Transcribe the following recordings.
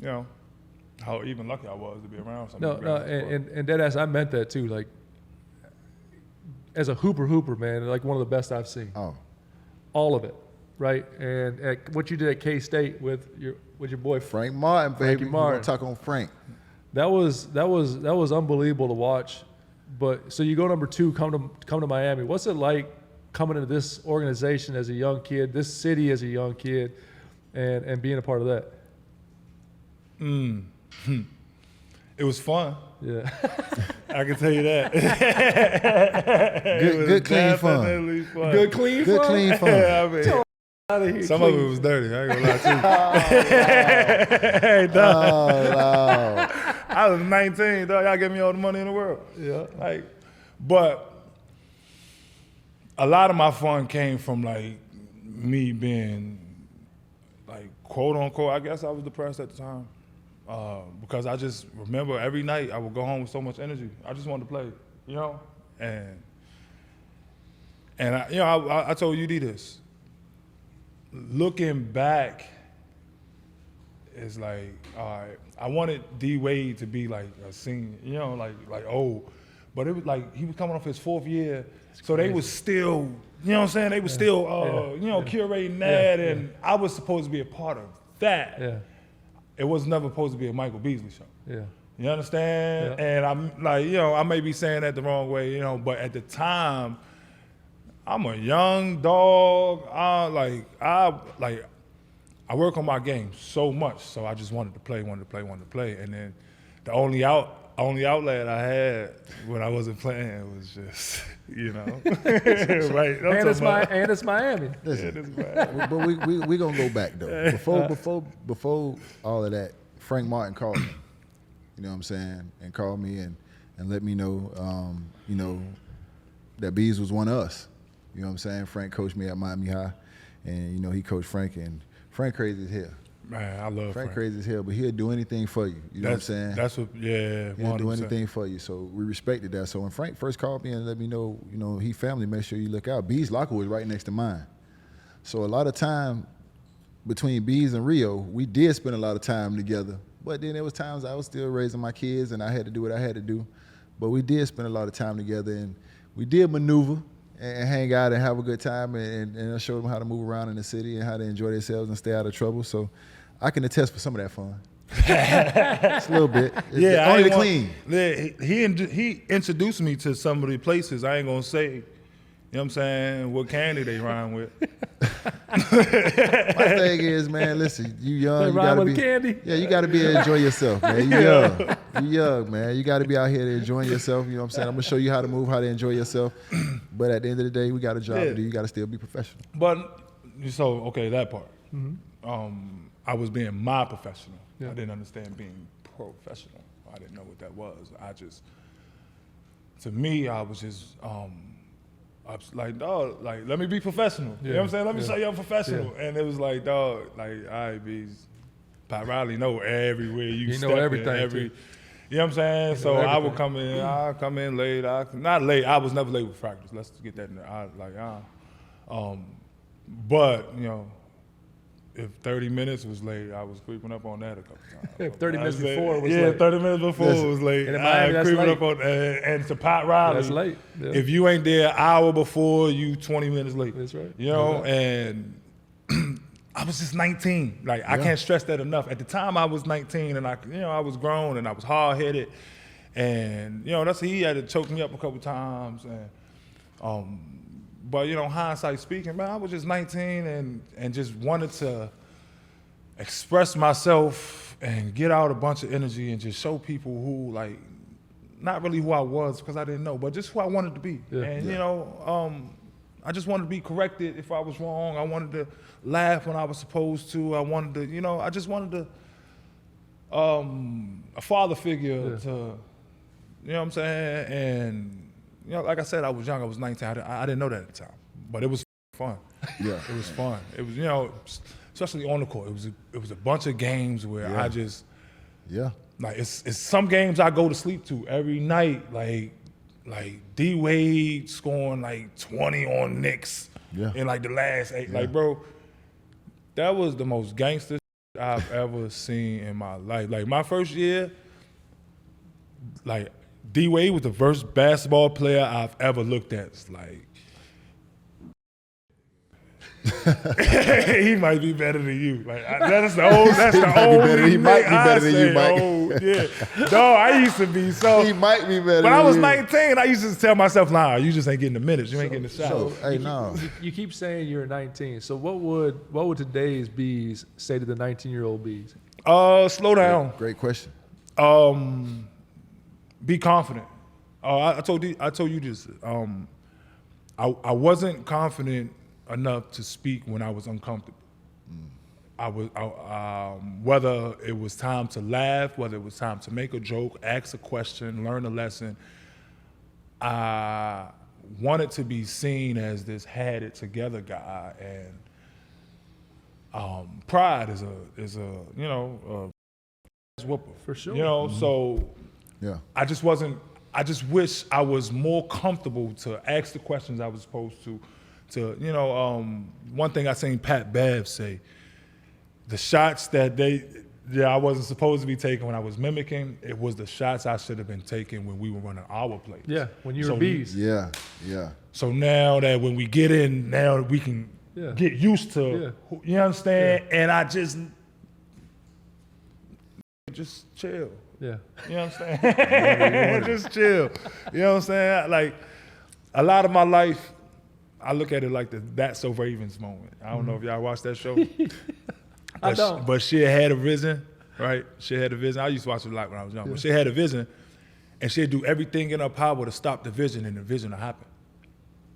you know, how even lucky I was to be around some No, of the guys. and deadass, I meant that too. Like, as a hooper, man, like one of the best I've seen. Oh, All of it, right? And what you did at K-State with your boy Frank Martin, baby. Frankie Martin. We're gonna talk on Frank. That was unbelievable to watch. But so you go number 2, come to Miami. What's it like coming into this organization as a young kid, this city as a young kid, and being a part of that? It was fun. Yeah. I can tell you that. Good clean fun. Good clean Good fun? clean fun. I mean, Out of here, some clean. of it was dirty. I ain't gonna lie to you. Hey, dog. Oh, Lord. I was 19, dog. Y'all gave me all the money in the world. Yeah. Like, but a lot of my fun came from like me being like quote unquote. I guess I was depressed at the time because I just remember every night I would go home with so much energy. I just wanted to play, you know, and I told UD this. Looking back, it's like, all right, I wanted D Wade to be like a senior, you know, like old. But it was like he was coming off his 4th year, so they was still, you know what I'm saying? They was still, curating that, and I was supposed to be a part of that. Yeah. It was never supposed to be a Michael Beasley show. Yeah. You understand? Yeah. And I'm like, you know, I may be saying that the wrong way, you know, but at the time, I'm a young dog. I work on my game so much, so I just wanted to play. And then the only outlet I had when I wasn't playing was just, you know, right? And it's Miami. Listen, but we gonna go back though. Before all of that, Frank Martin called me. You know what I'm saying? And called me and let me know, that Bees was one of us. You know what I'm saying? Frank coached me at Miami High, and you know he coached Frank, and Frank crazy as hell. Man, I love Frank. Crazy as hell, but he'll do anything for you. You know what I'm saying? That's what, yeah. He'll do 100%. anything for you. So we respected that. So when Frank first called me and let me know, you know, he family, make sure you look out. B's locker was right next to mine. So a lot of time between B's and Rio, we did spend a lot of time together. But then there was times I was still raising my kids and I had to do what I had to do. But we did spend a lot of time together, and we did maneuver and hang out and have a good time, and I showed them how to move around in the city and how to enjoy themselves and stay out of trouble. So I can attest for some of that fun. Just a little bit. Only the clean. Yeah, he introduced me to some of the places. I ain't gonna say, you know what I'm saying, what candy they rhyme with. My thing is, man, listen, you young, They you rhyme gotta with be candy? Yeah, you gotta be able to enjoy yourself, man. You young, man. You gotta be out here enjoying yourself, you know what I'm saying? I'm gonna show you how to move, how to enjoy yourself. But at the end of the day, we got a job to do. You gotta still be professional. But so okay, that part. I was being my professional. Yeah. I didn't understand being professional. I didn't know what that was. To me, I was just I was like, dog, like, let me be professional. You know what I'm saying? Let me show you I'm professional. And it was like, dog, like, all right, Bees, Pat Riley know everywhere you step know everything, in, too. you know what I'm saying? So I would everything. come in late. Not late, I was never late with practice. Let's get that in there. But, you know, if 30 minutes was late, I was creeping up on that a couple times. If 30 minutes I said, before was yeah, late. 30 minutes before it was late. And in Miami, I that's creeping late. up on and to Pat Riley. That's late. Yeah. If you ain't there an hour before, you 20 minutes late. That's right. You know, Yeah. and I was just 19. Like, I can't stress that enough. At the time, I was 19, and I was grown, and I was hard-headed, and you know, he had to choke me up a couple times, and but you know, hindsight speaking, man, I was just 19 and just wanted to express myself and get out a bunch of energy and just show people who, like, not really who I was because I didn't know, but just who I wanted to be. Yeah. And you know, I just wanted to be corrected if I was wrong. I wanted to laugh when I was supposed to. I wanted to, you know, I just wanted to, a father figure to, you know what I'm saying? And, you know, like I said, I was young, I was 19. I didn't know that at the time, but it was fun. Yeah. It was fun. It was, you know, especially on the court. It was a bunch of games where I just, like, it's some games I go to sleep to every night, like D Wade scoring like 20 on Knicks in like the last 8. Like, bro, that was the most gangster I've ever seen in my life. Like my first year, like D-Wade was the first basketball player I've ever looked at. It's like, he might be better than you. Like that's the only. He might be better than you, Mike. Oh, yeah. No, I used to be so. He might be better. When I was than you. 19, I used to tell myself, "Nah, you just ain't getting the minutes. You ain't getting the shots." So, hey, no. You keep saying you're 19. So what would today's Bees say to the 19-year-old Bees? Slow down. Great question. Be confident. I told you this. I wasn't confident enough to speak when I was uncomfortable. I was whether it was time to laugh, whether it was time to make a joke, ask a question, learn a lesson. I wanted to be seen as this had it together guy, and pride is a whooper For sure. So Yeah. I just wish I was more comfortable to ask the questions I was supposed to. One thing I seen Pat Bev say, the shots that I wasn't supposed to be taking when I was mimicking, it was the shots I should have been taking when we were running our plays. Yeah, when you were Bees. Yeah. So now that when we get in, now we can get used to, you understand? Yeah. And I just chill. Yeah. You know what I'm saying? Just chill. You know what I'm saying? Like, a lot of my life, I look at it like the That's So Ravens moment. I don't know if y'all watched that show. I don't. But she had a vision, right? She had a vision. I used to watch it a lot when I was young. But she had a vision, and she'd do everything in her power to stop the vision, and the vision to happen.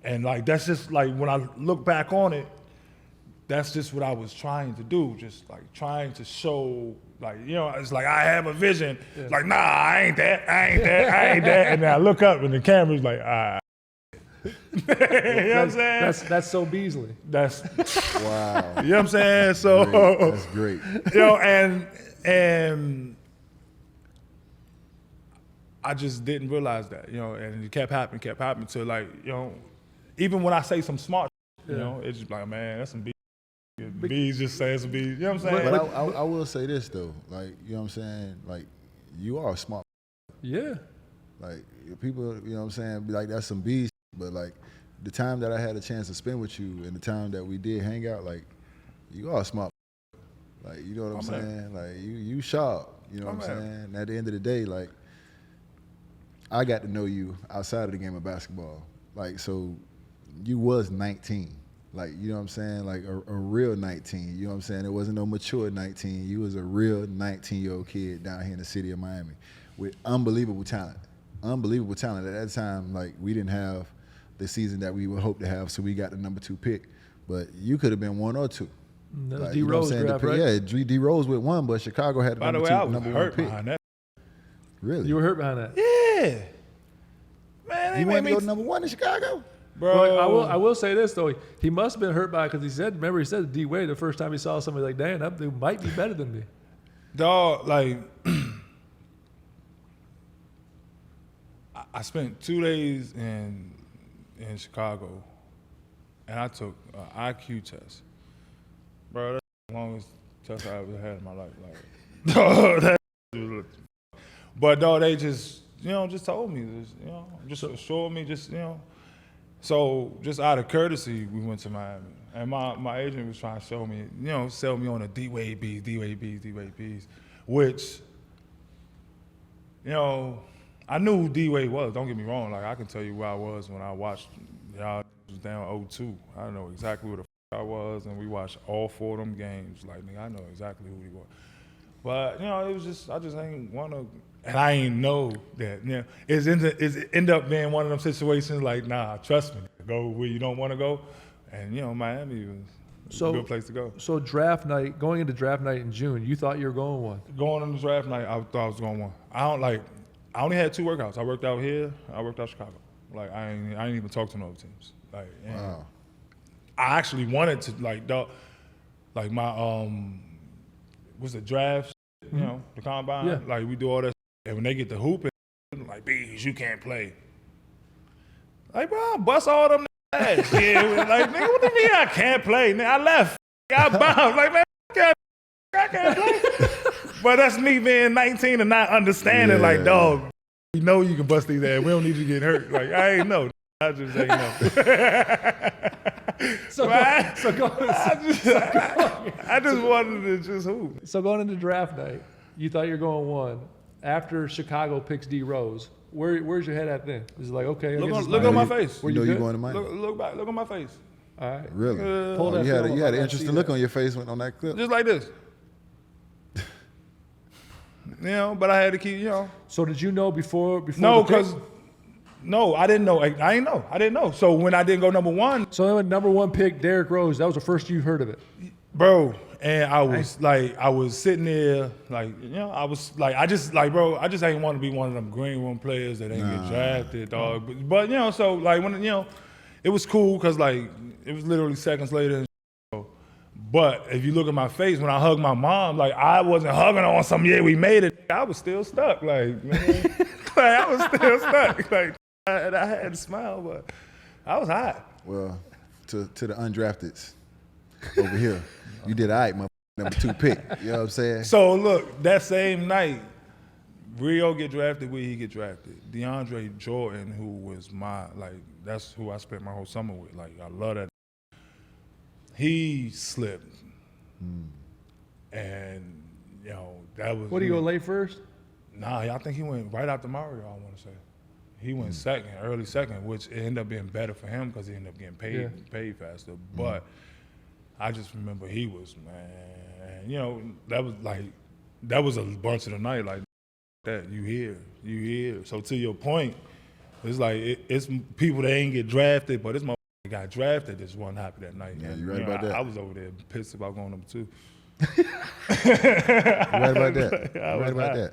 And like that's just like when I look back on it, that's just what I was trying to do. Just like trying to show, like, it's like I have a vision. Yeah. Like, nah, I ain't that. And then I look up and the camera's like, ah. You know what I'm saying? That's so Beasley. That's Wow. You know what I'm saying? So That's great. And I just didn't realize that, and it kept happening to like, even when I say some smart, it's just like, man, that's some Bees just saying some Bees. You know what I'm saying? But I will say this though, like, you know what I'm saying? Like, you are smart. Yeah. Like, people, you know what I'm saying, be like, that's some Bees. But like, the time that I had a chance to spend with you and the time that we did hang out, like, you are smart. Like, you know what I'm saying? Like, you sharp. You know what I'm saying? And at the end of the day, like, I got to know you outside of the game of basketball. Like, so you was 19. Like, you know what I'm saying? Like a real 19. You know what I'm saying? It wasn't no mature 19. You was a real 19-year-old kid down here in the city of Miami with unbelievable talent. Unbelievable talent. At that time, like, we didn't have the season that we would hope to have, so we got the number 2 pick. But you could have been 1 or 2. That was like, D Rose draft, right? Yeah, D Rose with 1, but Chicago had the By the number way, 2, I was number 1 hurt pick. behind that. Really? You were hurt behind that. Yeah. Man, they You made wanted to me go to number 1 in Chicago? bro. Well, I will say this though, he must have been hurt by it because he said to D Wade the first time he saw somebody like, damn, that dude might be better than me. Dog, like, I spent 2 days in Chicago, and I took an IQ test. Bro, that's the longest test I ever had in my life. Like, but dog, they just told me this, just assured me, So just out of courtesy, we went to Miami, and my agent was trying to show me, sell me on a D-Wade Bees, which, I knew who D-Wade was. Don't get me wrong. Like, I can tell you where I was when I watched y'all was down 0-2. I know exactly where the I was, and we watched all 4 of them games. Like, nigga, I know exactly who he was. But, it was just, I just ain't want to, and I ain't know that, it's end up being one of them situations like, nah, trust me, go where you don't want to go. And, Miami was a good place to go. So going into draft night in June, you thought you were going 1? Going on the draft night, I thought I was going 1. I only had 2 workouts. I worked out here, I worked out Chicago. Like, I ain't even talk to no other teams. Like, Wow. I actually wanted to, like my, what's the draft, the combine? Yeah. Like, we do all that. And when they get the hooping, like, Bees, you can't play. Like, bro, I bust all them ass. Yeah, like, nigga, what do you mean I can't play? Nigga, I left. I bounced. Like, man, I can't play. But that's me being 19 and not understanding, like, dog, we know you can bust these ass. We don't need you to get hurt. Like, I ain't know. I just ain't know. I just wanted to just hoop. So going into draft night, you thought you were going 1. After Chicago picks D Rose, where's your head at then? Is it like, okay, look on my face. You know you're going to Miami. Look back. Look on my face. All right. Really? Pull that you had film an up. interesting look on your face on that clip. Just like this. But I had to keep, So did you know before No, the pick? because I didn't know. I didn't know. So when I didn't go number 1, So then number 1 pick, Derrick Rose, that was the first you heard of it. bro, and I was sitting there, like, I was like, I just ain't want to be one of them green room players that ain't get drafted, dog. But so like when it was cool because like it was literally seconds later. But if you look at my face when I hugged my mom, like I wasn't hugging on some we made it. I was still stuck, like man, like I was still stuck, like I had to smile, but I was hot. Well, to the undrafteds over here, you did all right, my number 2 pick. You know what I'm saying? So look, that same night, Rio get drafted, he get drafted. DeAndre Jordan, who was that's who I spent my whole summer with. Like I love that. He slipped, and that was. What, do you go late first? Nah, I think he went right after Mario. I want to say he went second, early second, which ended up being better for him because he ended up getting paid faster. But I just remember he was that was a bunch of the night like that. You hear. So to your point, it's like it's people that ain't get drafted, but it's my. Got drafted, just wasn't happy that night. Yeah, you right about that. I was over there pissed about going number 2. You right about that. You right about that.